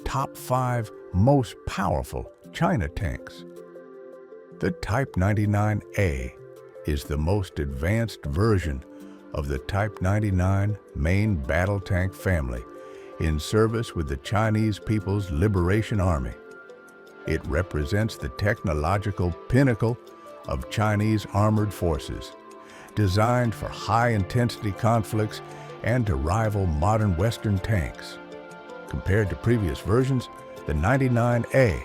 top 5 most powerful China tanks. The Type 99A is the most advanced version of the Type 99 main battle tank family in service with the Chinese People's Liberation Army. It represents the technological pinnacle of Chinese armored forces, designed for high-intensity conflicts and to rival modern Western tanks. Compared to previous versions, the 99A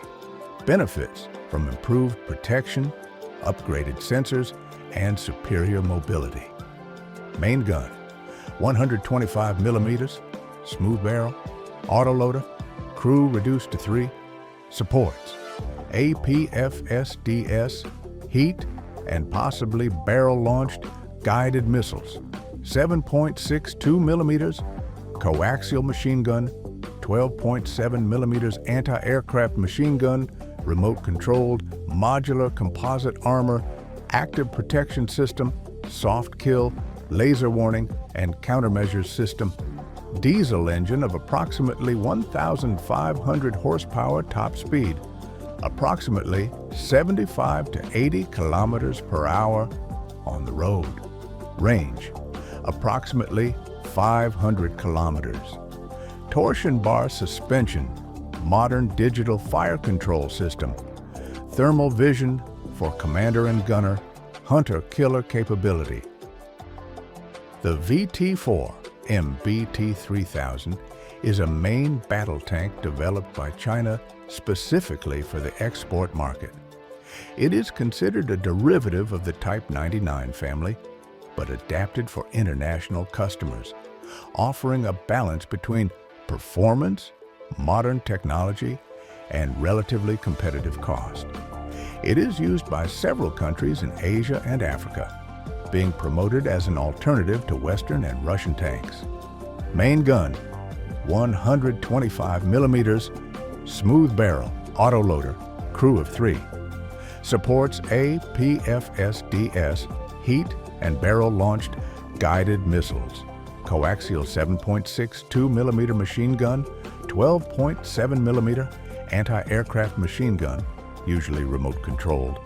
benefits from improved protection, upgraded sensors, and superior mobility. Main gun, 125 millimeters, smooth barrel, autoloader, crew reduced to 3, supports APFSDS, heat, and possibly barrel-launched guided missiles, 7.62 millimeters, coaxial machine gun, 12.7 millimeters anti-aircraft machine gun, remote-controlled, modular composite armor, active protection system, soft kill, laser warning, and countermeasures system, diesel engine of approximately 1,500 horsepower top speed, approximately 75 to 80 kilometers per hour on the road. Range, approximately 500 kilometers. Torsion bar suspension, modern digital fire control system, thermal vision for commander and gunner, hunter-killer capability. The VT-4 MBT-3000 is a main battle tank developed by China specifically for the export market. It is considered a derivative of the Type 99 family, but adapted for international customers, offering a balance between performance, modern technology, and relatively competitive cost. It is used by several countries in Asia and Africa, being promoted as an alternative to Western and Russian tanks. Main gun, 125 millimeters, smooth barrel, autoloader, crew of 3. Supports APFSDS, heat and barrel-launched guided missiles, coaxial 7.62 millimeter machine gun, 12.7 millimeter anti-aircraft machine gun, usually remote-controlled,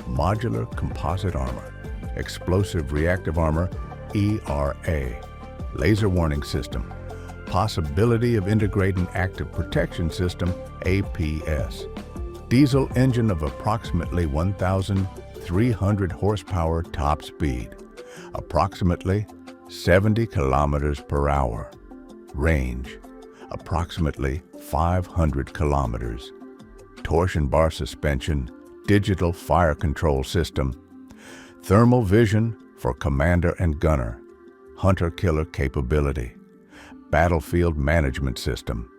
modular composite armor, explosive reactive armor, ERA, laser warning system, possibility of integrating active protection system, APS, diesel engine of approximately 1,300 horsepower top speed, approximately 70 kilometers per hour. Range, approximately 500 kilometers. Torsion bar suspension, digital fire control system, thermal vision for commander and gunner, hunter-killer capability, battlefield management system.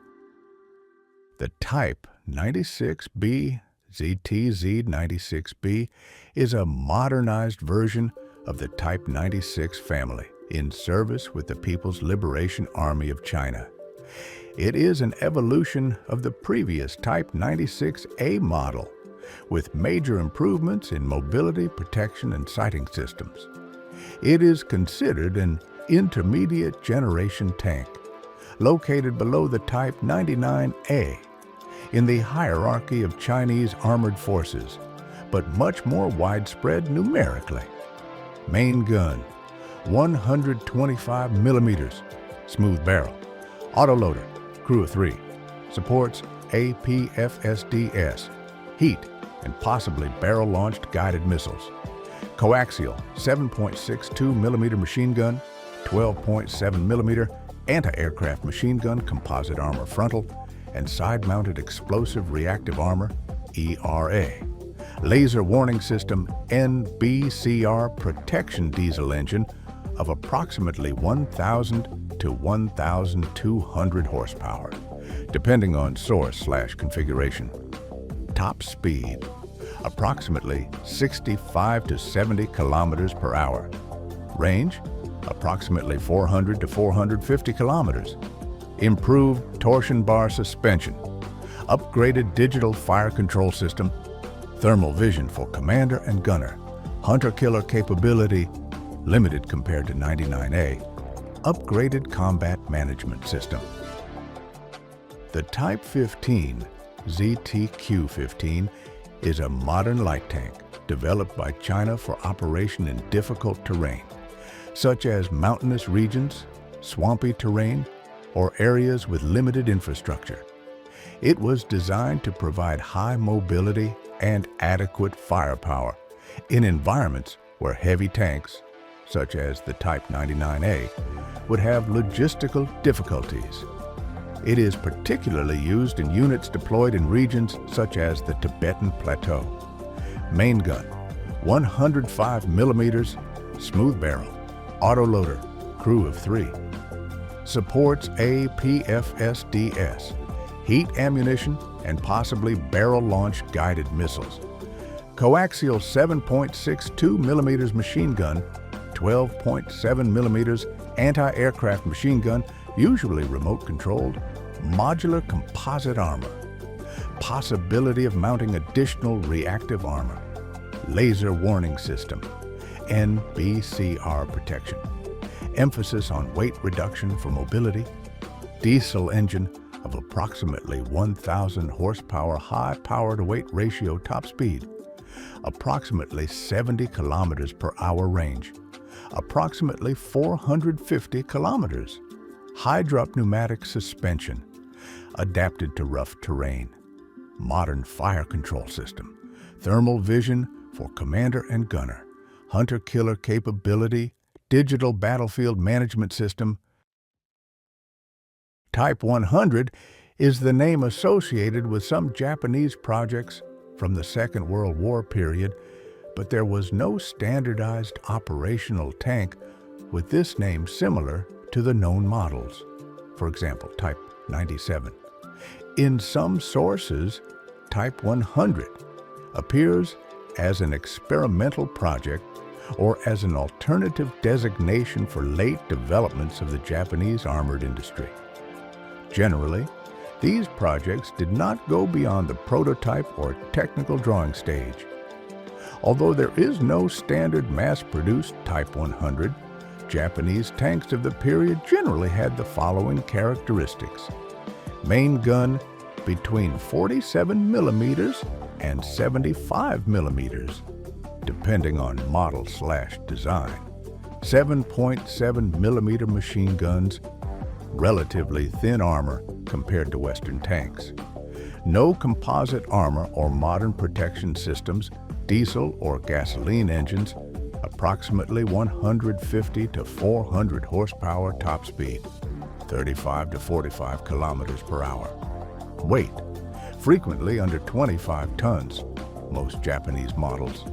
The Type 96B ZTZ-96B is a modernized version of the Type 96 family in service with the People's Liberation Army of China. It is an evolution of the previous Type 96A model, with major improvements in mobility, protection, and sighting systems. It is considered an intermediate generation tank, located below the Type 99A in the hierarchy of Chinese armored forces, but much more widespread numerically. Main gun, 125 millimeters, smooth barrel, autoloader, crew of 3, supports APFSDS, heat, and possibly barrel-launched guided missiles. Coaxial 7.62 millimeter machine gun, 12.7 millimeter anti-aircraft machine gun composite armor frontal, and side-mounted explosive reactive armor, ERA. Laser warning system, NBCR protection diesel engine of approximately 1,000 to 1,200 horsepower, depending on source/configuration. Top speed, approximately 65 to 70 kilometers per hour. Range, approximately 400 to 450 kilometers. Improved torsion bar suspension, upgraded digital fire control system, thermal vision for commander and gunner, hunter-killer capability, limited compared to 99A, upgraded combat management system. The Type 15 ZTQ-15 is a modern light tank developed by China for operation in difficult terrain, such as mountainous regions, swampy terrain, or areas with limited infrastructure. It was designed to provide high mobility and adequate firepower in environments where heavy tanks, such as the Type 99A, would have logistical difficulties. It is particularly used in units deployed in regions such as the Tibetan Plateau. Main gun, 105 millimeters, smooth barrel, autoloader, crew of 3. Supports APFSDS, heat ammunition, and possibly barrel-launched guided missiles. Coaxial 7.62 millimeters machine gun, 12.7 millimeters anti-aircraft machine gun, usually remote-controlled, modular composite armor, possibility of mounting additional reactive armor, laser warning system, NBCR protection, emphasis on weight reduction for mobility, diesel engine of approximately 1,000 horsepower high power-to-weight ratio top speed, approximately 70 kilometers per hour range, approximately 450 kilometers, high-drop pneumatic suspension, adapted to rough terrain, modern fire control system, thermal vision for commander and gunner, hunter-killer capability, digital battlefield management system. Type 100 is the name associated with some Japanese projects from the Second World War period, but there was no standardized operational tank with this name similar to the known models. For example, Type 97. In some sources, Type 100 appears as an experimental project or as an alternative designation for late developments of the Japanese armored industry. Generally, these projects did not go beyond the prototype or technical drawing stage. Although there is no standard mass-produced Type 100, Japanese tanks of the period generally had the following characteristics. Main gun between 47 millimeters and 75 millimeters, depending on model/design. 7.7 millimeter machine guns, relatively thin armor compared to Western tanks. No composite armor or modern protection systems, diesel or gasoline engines, approximately 150 to 400 horsepower top speed, 35 to 45 kilometers per hour. Weight, frequently under 25 tons, most Japanese models.